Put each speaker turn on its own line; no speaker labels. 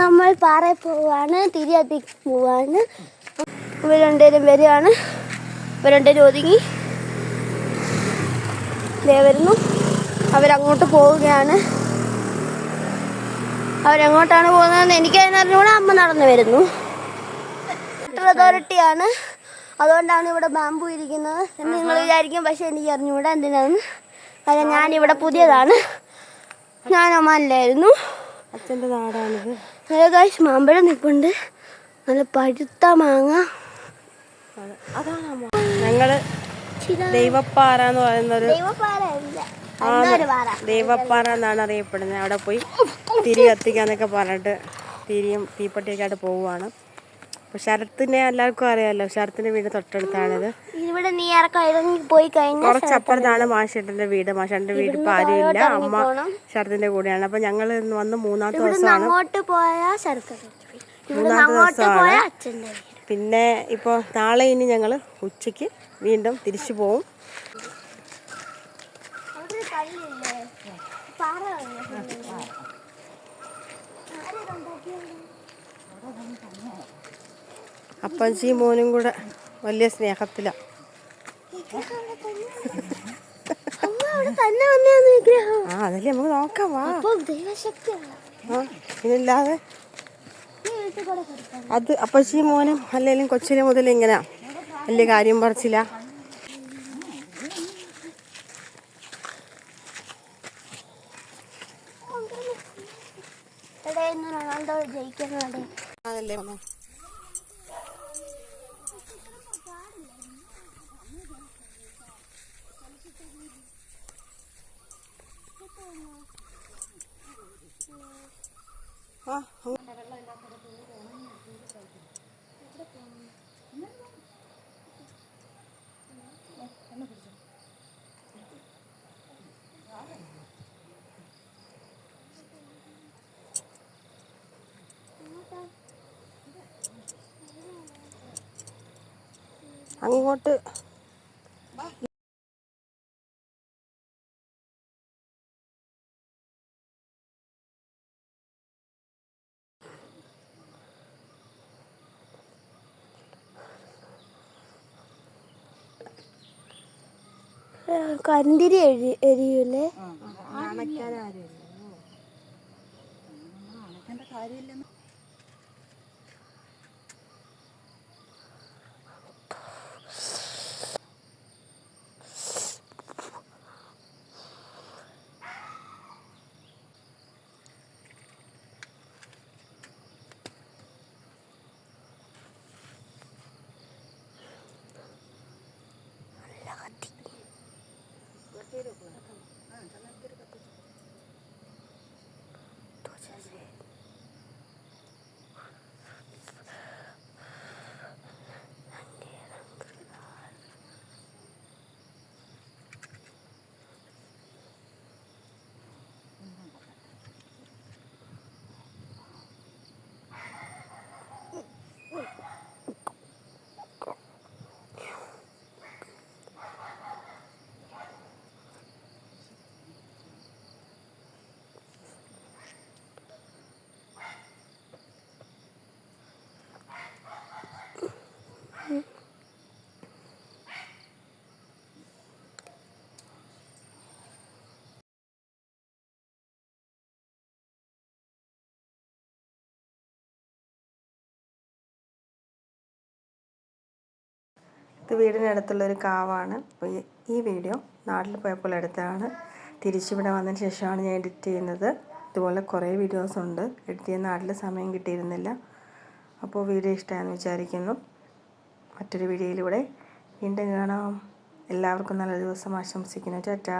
നമ്മൾ പാറയിൽ പോവാണ്, തിരി കത്തിക്ക് പോവാണ്. ഇവർ രണ്ടുപേരും വരികയാണ്. ഇവർ രണ്ടുപേരും ഒതുങ്ങി വരുന്നു. അവരങ്ങോട്ട് പോവുകയാണ്. അവരെങ്ങോട്ടാണ് പോകുന്നതെന്ന് എനിക്കതിനറിഞ്ഞൂടെ. അമ്മ നടന്നു വരുന്നു. വാട്ടർ അതോറിറ്റിയാണ്, അതുകൊണ്ടാണ് ഇവിടെ ബാമ്പു ഇരിക്കുന്നത് എന്ന് നിങ്ങൾ വിചാരിക്കും. പക്ഷെ എനിക്ക് അറിഞ്ഞുകൂടാ എന്തിനാണ്. കാരണം ഞാനിവിടെ പുതിയതാണ്. ഞാൻ ഒമാനിലായിരുന്നു.
അച്ഛൻ്റെ നാടാണിത്.
ഗായ്സ്, മാമ്പഴം നിൽപ്പുണ്ട്, നല്ല പഴുത്ത മാങ്ങ.
അതാണ് ഞങ്ങള് ദൈവപ്പാറ എന്ന് പറയുന്നൊരു ദൈവപ്പാറ എന്നാണ് അറിയപ്പെടുന്നത്. അവിടെ പോയി തിരി കത്തിക്കാന്നൊക്കെ പറഞ്ഞിട്ട് തിരിയും തീപ്പെട്ടിയൊക്കെ ആയിട്ട് പോവുകയാണ്. അപ്പോൾ ശരത്തിനെ എല്ലാവർക്കും അറിയാമല്ലോ, ശരത്തിൻ്റെ വീട് തൊട്ടടുത്താണിത്.
ഇവിടെ നീ ഇറങ്ങി പോയി കഴിഞ്ഞാൽ
കുറച്ചപ്പുറത്താണ് മാഷേട്ടൻ്റെ വീട്. മാഷേട്ടൻ്റെ വീട് ഇപ്പം ആരുമില്ല, അമ്മ ശരത്തിൻ്റെ കൂടെയാണ്. അപ്പം ഞങ്ങൾ ഇന്ന് വന്ന് മൂന്നാമത്തെ ദിവസമാണ്. പിന്നെ ഇപ്പോൾ നാളെ ഇനി ഞങ്ങൾ ഉച്ചയ്ക്ക് വീണ്ടും തിരിച്ചു പോവും. അപ്പച്ചി മോനും കൂടെ വലിയ സ്നേഹത്തിലാണ്. അതല്ലേ നമുക്ക് നോക്കാം. വാ, ഇതില്ലാതെ അത് അപ്പച്ചി മോനും അല്ലെങ്കിലും കൊച്ചിനെ മുതൽ ഇങ്ങനെ വലിയ കാര്യം പറിച്ചില്ല. അതല്ലേ അങ്ങോട്ട്
കരിന്തിരി എരിയൂലേ?
ഇത് വീടിനടുത്തുള്ളൊരു കാവാണ്. അപ്പോൾ ഈ വീഡിയോ നാട്ടിൽ പോയപ്പോൾ എടുത്തതാണ്. തിരിച്ചിവിടെ വന്നതിന് ശേഷമാണ് ഞാൻ എഡിറ്റ് ചെയ്യുന്നത്. ഇതുപോലെ കുറേ വീഡിയോസ് ഉണ്ട്. എഡിറ്റ് ചെയ്യാൻ നാട്ടിൽ സമയം കിട്ടിയിരുന്നില്ല. അപ്പോൾ വീഡിയോ ഇഷ്ടമായെന്ന് വിചാരിക്കുന്നു. മറ്റൊരു വീഡിയോയിലൂടെ വീണ്ടും കാണാം. എല്ലാവർക്കും നല്ല ദിവസം ആശംസിക്കുന്നു. ടാറ്റാ.